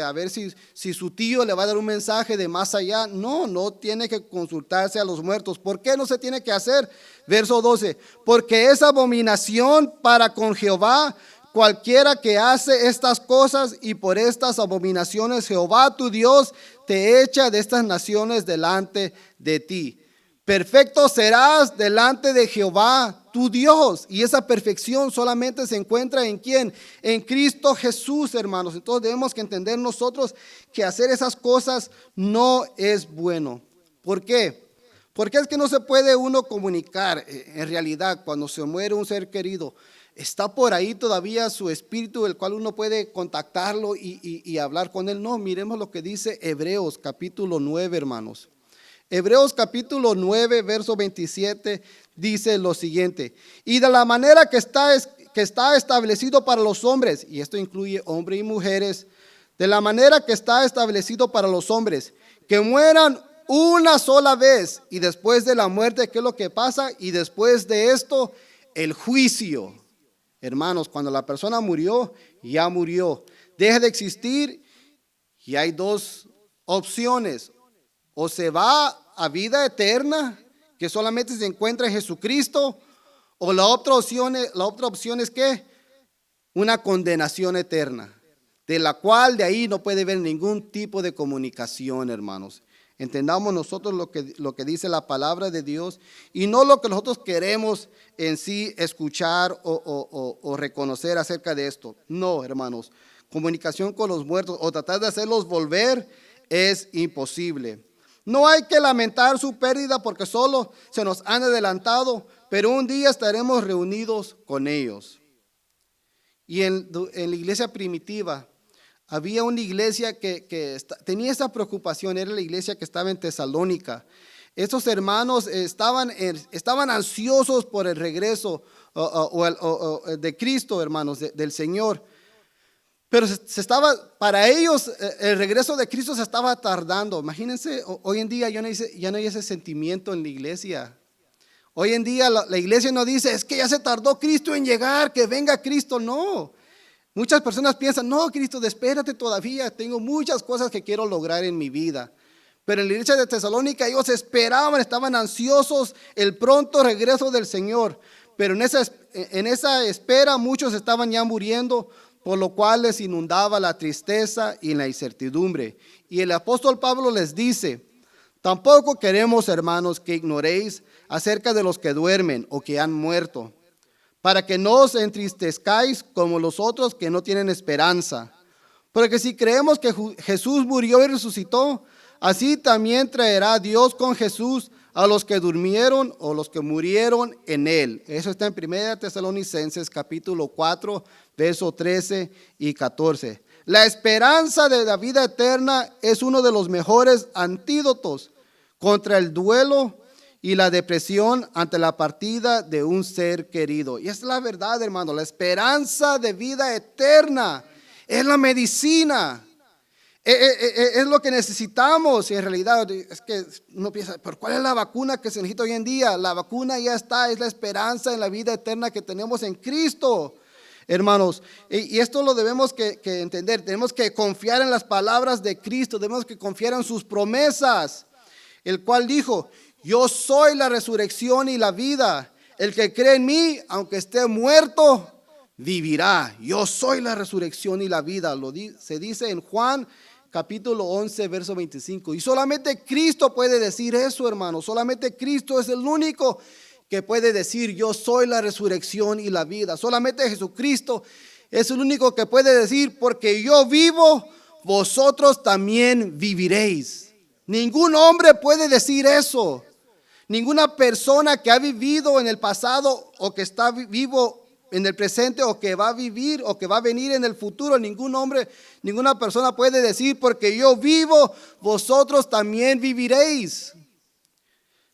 a ver si su tío le va a dar un mensaje de más allá. No tiene que consultarse a los muertos. ¿Por qué no se tiene que hacer? Verso 12. Porque es abominación para con Jehová cualquiera que hace estas cosas, y por estas abominaciones Jehová tu Dios te echa de estas naciones delante de ti. Perfecto serás delante de Jehová tu Dios. Y esa perfección solamente se encuentra ¿en quién? En Cristo Jesús, hermanos. Entonces debemos que entender nosotros que hacer esas cosas no es bueno. ¿Por qué? Porque es que no se puede uno comunicar. En realidad, cuando se muere un ser querido, está por ahí todavía su espíritu, el cual uno puede contactarlo y hablar con él. No, miremos lo que dice Hebreos capítulo 9, hermanos. Hebreos capítulo 9, verso 27, dice lo siguiente: y de la manera que está establecido para los hombres, y esto incluye hombres y mujeres, de la manera que está establecido para los hombres, que mueran una sola vez, y después de la muerte, ¿qué es lo que pasa? Y después de esto, el juicio. Hermanos, cuando la persona murió, ya murió. Deja de existir y hay dos opciones. O se va a vida eterna, que solamente se encuentra en Jesucristo, o la otra opción es ¿qué? Una condenación eterna, de la cual de ahí no puede haber ningún tipo de comunicación, hermanos. Entendamos nosotros lo que dice la palabra de Dios y no lo que nosotros queremos en sí escuchar o reconocer acerca de esto. No, hermanos, comunicación con los muertos o tratar de hacerlos volver es imposible. No hay que lamentar su pérdida porque solo se nos han adelantado, pero un día estaremos reunidos con ellos. Y en la iglesia primitiva, había una iglesia que tenía esa preocupación, era la iglesia que estaba en Tesalónica. Estos hermanos estaban ansiosos por el regreso de Cristo, hermanos, del Señor. Pero para ellos el regreso de Cristo se estaba tardando. Imagínense, hoy en día ya no hay ese sentimiento en la iglesia. Hoy en día la iglesia no dice, es que ya se tardó Cristo en llegar, que venga Cristo. No. Muchas personas piensan, no, Cristo, espérate todavía, tengo muchas cosas que quiero lograr en mi vida. Pero en la iglesia de Tesalónica ellos esperaban, estaban ansiosos el pronto regreso del Señor. Pero en esa espera muchos estaban ya muriendo, por lo cual les inundaba la tristeza y la incertidumbre. Y el apóstol Pablo les dice, tampoco queremos, hermanos, que ignoréis acerca de los que duermen o que han muerto, para que no os entristezcáis como los otros que no tienen esperanza. Porque si creemos que Jesús murió y resucitó, así también traerá Dios con Jesús a los que durmieron o los que murieron en él. Eso está en 1 Tesalonicenses capítulo 4, versos 13 y 14. La esperanza de la vida eterna es uno de los mejores antídotos contra el duelo y la depresión ante la partida de un ser querido. Y es la verdad, hermano, la esperanza de vida eterna es la medicina. Es lo que necesitamos. Y en realidad es que uno piensa, ¿pero cuál es la vacuna que se necesita hoy en día? La vacuna ya está, es la esperanza en la vida eterna que tenemos en Cristo, hermanos. Y esto lo debemos que entender. Tenemos que confiar en las palabras de Cristo, debemos que confiar en sus promesas, el cual dijo, yo soy la resurrección y la vida. El que cree en mí, aunque esté muerto, vivirá. Yo soy la resurrección y la vida. Se dice en Juan capítulo 11, verso 25. Y solamente Cristo puede decir eso, hermano. Solamente Cristo es el único que puede decir, yo soy la resurrección y la vida. Solamente Jesucristo es el único que puede decir, porque yo vivo, vosotros también viviréis. Ningún hombre puede decir eso. Ninguna persona que ha vivido en el pasado o que está vivo en el presente o que va a vivir o que va a venir en el futuro. Ningún hombre, ninguna persona puede decir, porque yo vivo, vosotros también viviréis.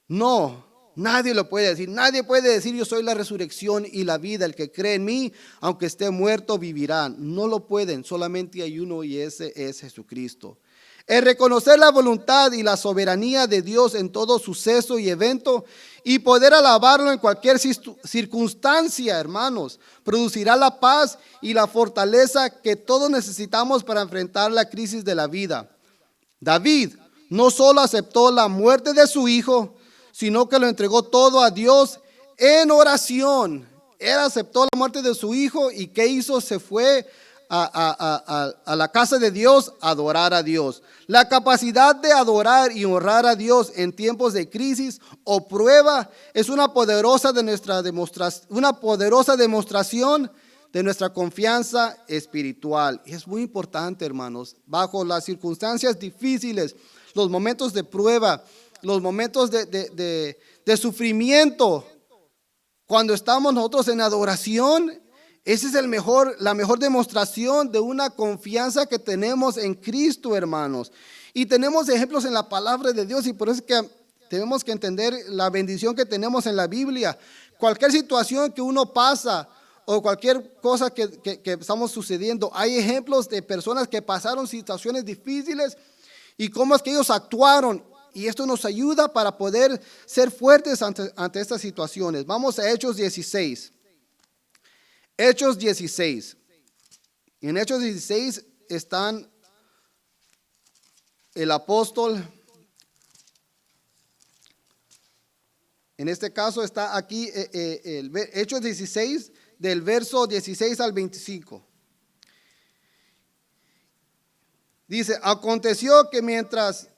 No, nadie lo puede decir. Nadie puede decir, yo soy la resurrección y la vida. El que cree en mí, aunque esté muerto, vivirá. No lo pueden, solamente hay uno y ese es Jesucristo. El reconocer la voluntad y la soberanía de Dios en todo suceso y evento y poder alabarlo en cualquier circunstancia, hermanos, producirá la paz y la fortaleza que todos necesitamos para enfrentar la crisis de la vida. David no solo aceptó la muerte de su hijo, sino que lo entregó todo a Dios en oración. Él aceptó la muerte de su hijo y ¿qué hizo? Se fue a la casa de Dios a adorar a Dios. La capacidad de adorar y honrar a Dios en tiempos de crisis o prueba es una poderosa demostración de nuestra confianza espiritual. Es muy importante, hermanos, bajo las circunstancias difíciles, los momentos de prueba, los momentos de sufrimiento, cuando estamos nosotros en adoración, esa es la mejor demostración de una confianza que tenemos en Cristo, hermanos. Y tenemos ejemplos en la palabra de Dios y por eso es que tenemos que entender la bendición que tenemos en la Biblia. Cualquier situación que uno pasa o cualquier cosa que estamos sucediendo, hay ejemplos de personas que pasaron situaciones difíciles y cómo es que ellos actuaron. Y esto nos ayuda para poder ser fuertes ante estas situaciones. Vamos a Hechos 16. Hechos 16. En Hechos 16 están el apóstol. En este caso está aquí Hechos 16 del verso 16 al 25. Dice, aconteció que mientras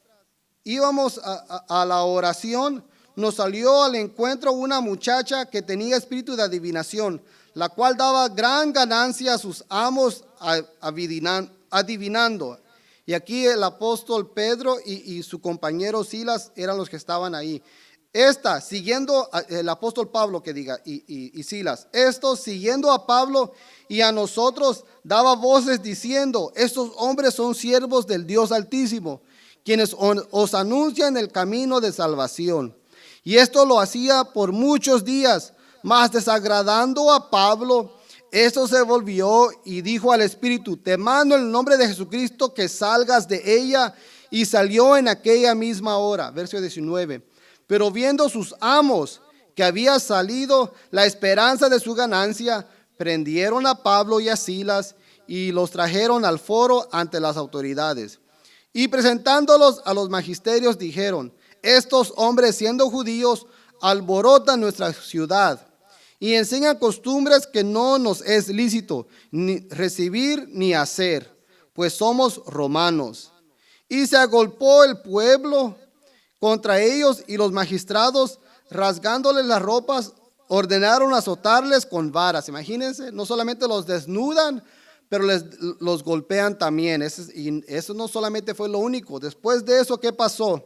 íbamos a la oración, nos salió al encuentro una muchacha que tenía espíritu de adivinación, la cual daba gran ganancia a sus amos adivinando. Y aquí el apóstol Pedro y su compañero Silas eran los que estaban ahí. Siguiendo el apóstol Pablo y Silas, siguiendo a Pablo y a nosotros, daba voces diciendo, estos hombres son siervos del Dios Altísimo, quienes os anuncian el camino de salvación. Y esto lo hacía por muchos días, mas desagradando a Pablo, esto se volvió y dijo al Espíritu, te mando en el nombre de Jesucristo que salgas de ella, y salió en aquella misma hora. Verso 19. Pero viendo sus amos que había salido la esperanza de su ganancia, prendieron a Pablo y a Silas y los trajeron al foro ante las autoridades. Y presentándolos a los magisterios dijeron, estos hombres siendo judíos alborotan nuestra ciudad y enseñan costumbres que no nos es lícito ni recibir ni hacer, pues somos romanos. Y se agolpó el pueblo contra ellos y los magistrados, rasgándoles las ropas, ordenaron azotarles con varas. Imagínense, no solamente los desnudan, pero los golpean también. Y eso no solamente fue lo único. Después de eso, ¿qué pasó?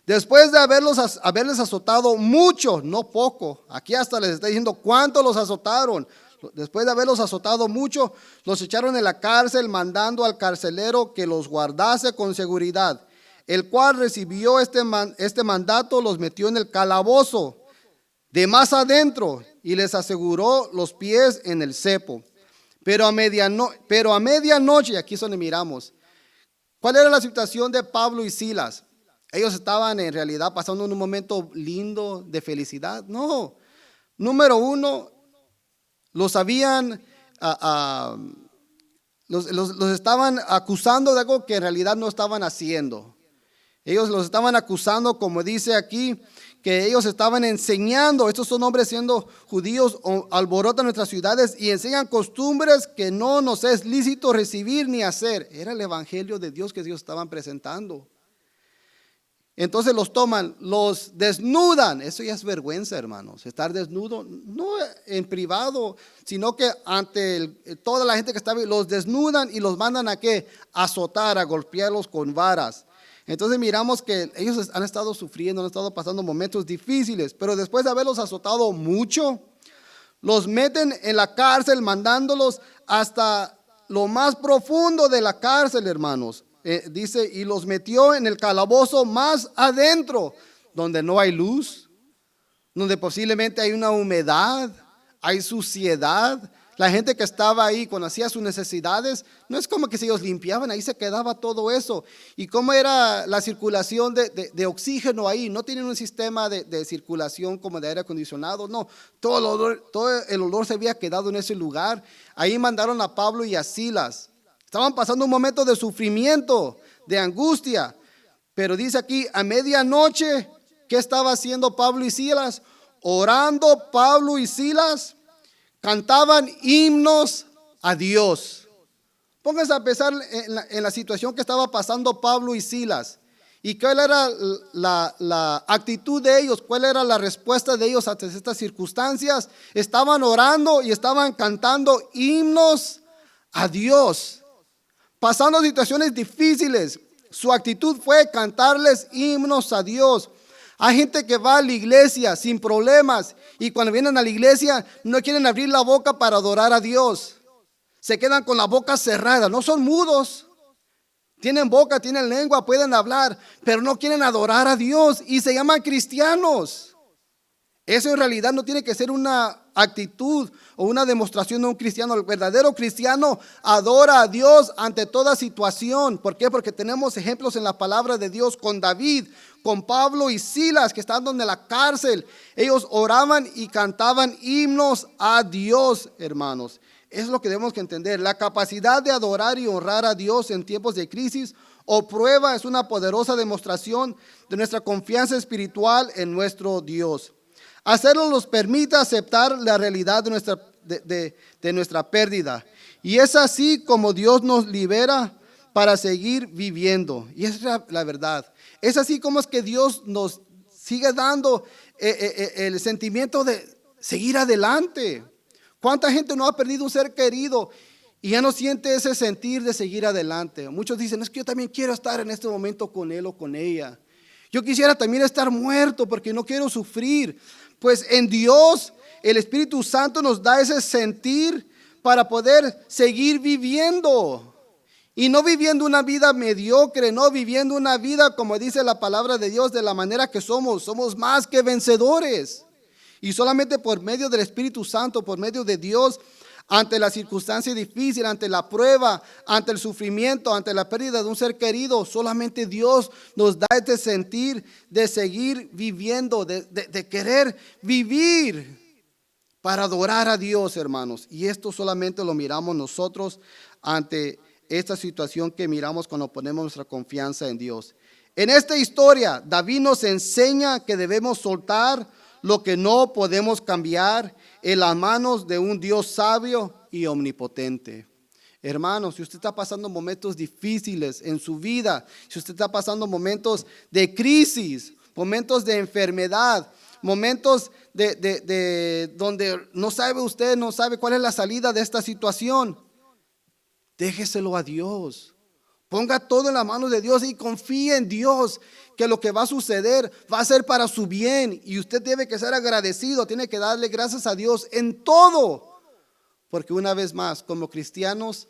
Después de haberles azotado mucho, no poco, aquí hasta les está diciendo cuánto los azotaron. Después de haberlos azotado mucho, los echaron en la cárcel, mandando al carcelero que los guardase con seguridad, el cual recibió este mandato, los metió en el calabozo de más adentro y les aseguró los pies en el cepo. Pero a medianoche, aquí es donde miramos, ¿cuál era la situación de Pablo y Silas? Ellos estaban en realidad pasando un momento lindo de felicidad. No, número uno, los habían, los estaban acusando de algo que en realidad no estaban haciendo. Ellos los estaban acusando, como dice aquí, que ellos estaban enseñando, estos son hombres siendo judíos, alborotan nuestras ciudades y enseñan costumbres que no nos es lícito recibir ni hacer. Era el evangelio de Dios que ellos estaban presentando. Entonces los toman, los desnudan. Eso ya es vergüenza, hermanos. Estar desnudo, no en privado, sino que ante toda la gente que está, los desnudan y los mandan a ¿qué? A azotar, a golpearlos con varas. Entonces miramos que ellos han estado sufriendo, han estado pasando momentos difíciles, pero después de haberlos azotado mucho, los meten en la cárcel, mandándolos hasta lo más profundo de la cárcel, hermanos. Dice, y los metió en el calabozo más adentro, donde no hay luz, donde posiblemente hay una humedad, hay suciedad. La gente que estaba ahí cuando hacía sus necesidades, no es como que si ellos limpiaban, ahí se quedaba todo eso. ¿Y cómo era la circulación de oxígeno ahí? No tienen un sistema de circulación como de aire acondicionado, no. Todo el olor se había quedado en ese lugar. Ahí mandaron a Pablo y a Silas. Estaban pasando un momento de sufrimiento, de angustia. Pero dice aquí, a medianoche, ¿qué estaba haciendo Pablo y Silas? Orando Pablo y Silas. Cantaban himnos a Dios. Pónganse a pensar en la situación que estaba pasando Pablo y Silas. ¿Y cuál era la actitud de ellos? ¿Cuál era la respuesta de ellos ante estas circunstancias? Estaban orando y estaban cantando himnos a Dios. Pasando situaciones difíciles, su actitud fue cantarles himnos a Dios. Hay gente que va a la iglesia sin problemas y cuando vienen a la iglesia no quieren abrir la boca para adorar a Dios. Se quedan con la boca cerrada, no son mudos. Tienen boca, tienen lengua, pueden hablar, pero no quieren adorar a Dios y se llaman cristianos. Eso en realidad no tiene que ser una actitud o una demostración de un cristiano. El verdadero cristiano adora a Dios ante toda situación. ¿Por qué? Porque tenemos ejemplos en la palabra de Dios con David, con Pablo y Silas, que estaban en la cárcel. Ellos oraban y cantaban himnos a Dios, hermanos. Es lo que debemos que entender. La capacidad de adorar y honrar a Dios en tiempos de crisis o prueba es una poderosa demostración de nuestra confianza espiritual en nuestro Dios. Hacerlo nos permite aceptar la realidad de nuestra pérdida. Y es así como Dios nos libera para seguir viviendo. Y esa es la verdad. Es así como es que Dios nos sigue dando el sentimiento de seguir adelante. ¿Cuánta gente no ha perdido un ser querido y ya no siente ese sentir de seguir adelante? Muchos dicen, es que yo también quiero estar en este momento con él o con ella. Yo quisiera también estar muerto porque no quiero sufrir. Pues en Dios el Espíritu Santo nos da ese sentir para poder seguir viviendo. Y no viviendo una vida mediocre, no viviendo una vida como dice la palabra de Dios de la manera que somos más que vencedores. Y solamente por medio del Espíritu Santo, por medio de Dios, ante la circunstancia difícil, ante la prueba, ante el sufrimiento, ante la pérdida de un ser querido, solamente Dios nos da este sentir de seguir viviendo, de querer vivir para adorar a Dios, hermanos. Y esto solamente lo miramos nosotros ante esta situación que miramos cuando ponemos nuestra confianza en Dios. En esta historia, David nos enseña que debemos soltar lo que no podemos cambiar en las manos de un Dios sabio y omnipotente. Hermanos, si usted está pasando momentos difíciles en su vida, si usted está pasando momentos de crisis, momentos de enfermedad, momentos de donde no sabe cuál es la salida de esta situación, déjeselo a Dios. Ponga todo en la mano de Dios y confíe en Dios que lo que va a suceder va a ser para su bien. Y usted debe que ser agradecido, tiene que darle gracias a Dios en todo. Porque una vez más, como cristianos,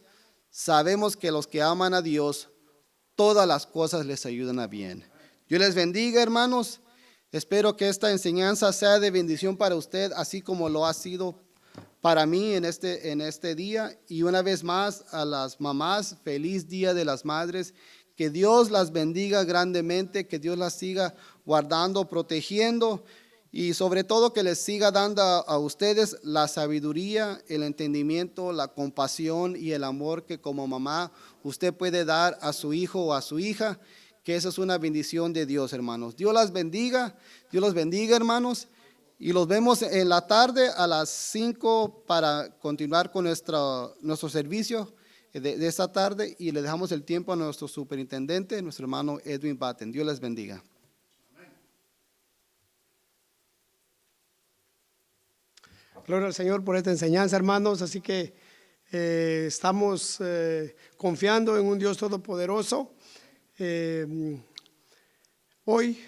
sabemos que los que aman a Dios, todas las cosas les ayudan a bien. Dios les bendiga, hermanos. Espero que esta enseñanza sea de bendición para usted, así como lo ha sido para mí en este día. Y una vez más a las mamás, feliz Día de las Madres. Que Dios las bendiga grandemente, que Dios las siga guardando, protegiendo y sobre todo que les siga dando a ustedes la sabiduría, el entendimiento, la compasión y el amor que como mamá usted puede dar a su hijo o a su hija, que esa es una bendición de Dios, hermanos. Dios las bendiga, Dios los bendiga, hermanos. Y los vemos en la tarde a las 5 para continuar con nuestro servicio de esta tarde. Y le dejamos el tiempo a nuestro superintendente, nuestro hermano Edwin Batten. Dios les bendiga. Gloria al Señor por esta enseñanza, hermanos. Así que estamos confiando en un Dios todopoderoso. Hoy,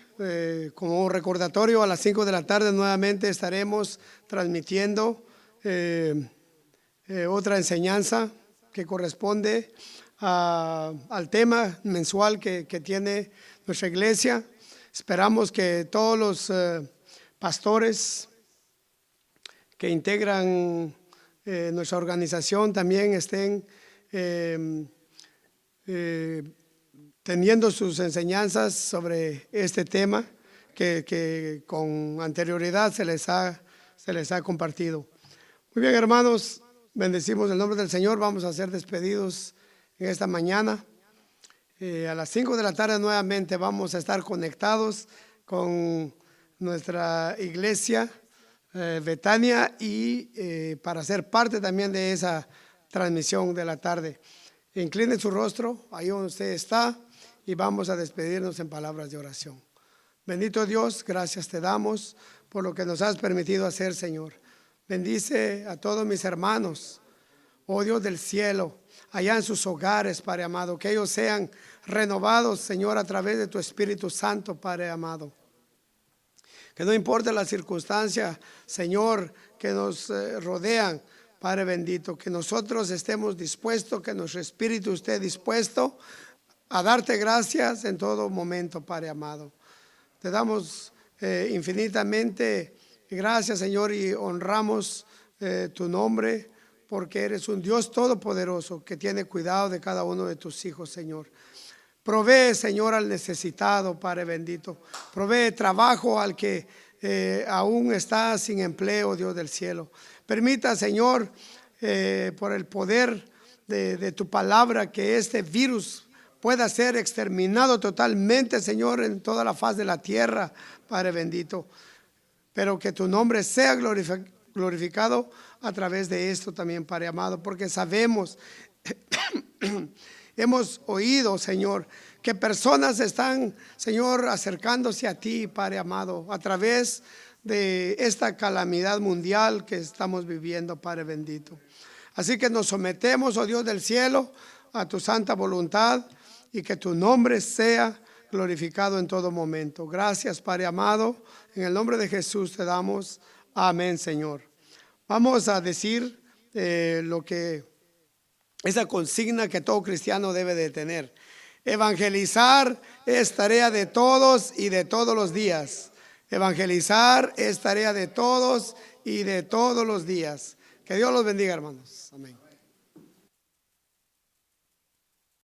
como recordatorio, a las 5 de la tarde nuevamente estaremos transmitiendo otra enseñanza que corresponde al tema mensual que tiene nuestra iglesia. Esperamos que todos los pastores que integran nuestra organización también estén teniendo sus enseñanzas sobre este tema que con anterioridad se les ha compartido. Muy bien, hermanos, bendecimos el nombre del Señor. Vamos a ser despedidos en esta mañana. A las 5 de la tarde nuevamente vamos a estar conectados con nuestra iglesia Betania y para ser parte también de esa transmisión de la tarde. Incline su rostro ahí donde usted está y vamos a despedirnos en palabras de oración. Bendito Dios, gracias te damos por lo que nos has permitido hacer, Señor. Bendice a todos mis hermanos, oh Dios del cielo, allá en sus hogares, Padre amado, que ellos sean renovados, Señor, a través de tu Espíritu Santo, Padre amado. Que no importa la circunstancia, Señor, que nos rodean, Padre bendito, que nosotros estemos dispuestos, que nuestro espíritu esté dispuesto a darte gracias en todo momento, Padre amado. Te damos infinitamente gracias, Señor, y honramos tu nombre, porque eres un Dios todopoderoso que tiene cuidado de cada uno de tus hijos, Señor. Provee, Señor, al necesitado, Padre bendito. Provee trabajo al que aún está sin empleo, Dios del cielo. Permita, Señor, por el poder de tu palabra, que este virus pueda ser exterminado totalmente, Señor, en toda la faz de la tierra, Padre bendito. Pero que tu nombre sea glorificado a través de esto también, Padre amado, porque sabemos, hemos oído, Señor, que personas están, Señor, acercándose a ti, Padre amado, a través de esta calamidad mundial que estamos viviendo, Padre bendito. Así que nos sometemos, oh Dios del cielo, a tu santa voluntad y que tu nombre sea glorificado en todo momento. Gracias, Padre amado. En el nombre de Jesús te damos. Amén, Señor. Vamos a decir esa consigna que todo cristiano debe de tener. Evangelizar es tarea de todos y de todos los días. Evangelizar es tarea de todos y de todos los días. Que Dios los bendiga, hermanos. Amén.